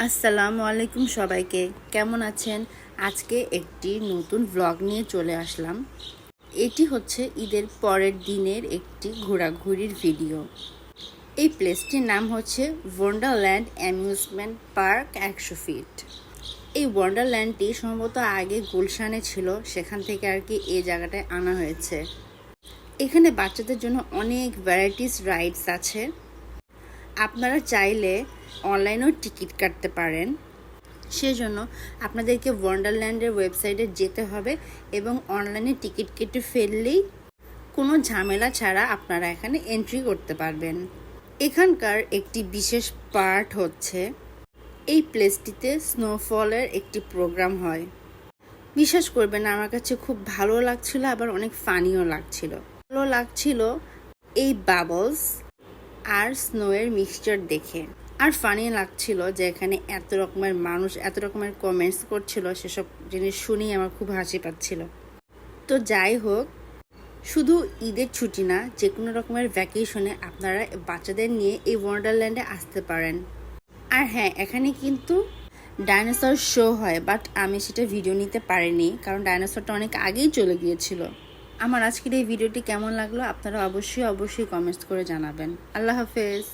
আসসালামু আলাইকুম সবাইকে, কেমন আছেন? আজকে একটি নতুন ব্লগ নিয়ে চলে আসলাম। এটি হচ্ছে ঈদের পরের দিনের একটি ঘোরাঘুরির ভিডিও। এই প্লেসটির নাম হচ্ছে ওয়ান্ডারল্যান্ড অ্যামিউজমেন্ট পার্ক 100 ফিট। এই ওয়ান্ডারল্যান্ডটি সম্ভবত আগে গুলশানে ছিল, সেখান থেকে আর কি এই জায়গাটায় আনা হয়েছে। এখানে বাচ্চাদের জন্য অনেক ভ্যারাইটিস রাইডস আছে। আপনারা চাইলে অনলাইনেও টিকিট কাটতে পারেন। সেজন্য আপনাদেরকে ওয়ান্ডারল্যান্ডের ওয়েবসাইটে যেতে হবে এবং অনলাইনে টিকিট কেটে ফেললেই কোনো ঝামেলা ছাড়া আপনারা এখানে এন্ট্রি করতে পারবেন। এখানকার একটি বিশেষ পার্ট হচ্ছে এই প্লেসটিতে স্নোফলের একটি প্রোগ্রাম হয়। বিশ্বাস করবেন, আমার কাছে খুব ভালো লাগছিল, আবার অনেক ফানিও লাগছিল। ভালো লাগছিল এই বাবলস আর স্নোয়ের মিক্সচার দেখে, আর ফানি লাগছিল যে এখানে এত রকমের মানুষ এত রকমের কমেন্টস করছিল, সেসব জিনিস শুনেই আমার খুব হাসি পাচ্ছিল। তো যাই হোক, শুধু ঈদের ছুটি না, যে কোনো রকমের ভ্যাকেশনে আপনারা বাচ্চাদের নিয়ে এই ওয়ান্ডারল্যান্ডে আসতে পারেন। আর হ্যাঁ, এখানে কিন্তু ডাইনোসর শো হয়, বাট আমি সেটা ভিডিও নিতে পারিনি, কারণ ডাইনোসরটা অনেক আগেই চলে গিয়েছিল। আমার আজকের এই ভিডিওটি কেমন লাগলো আপনারা অবশ্যই কমেন্টস করে জানাবেন। আল্লাহ হাফেজ।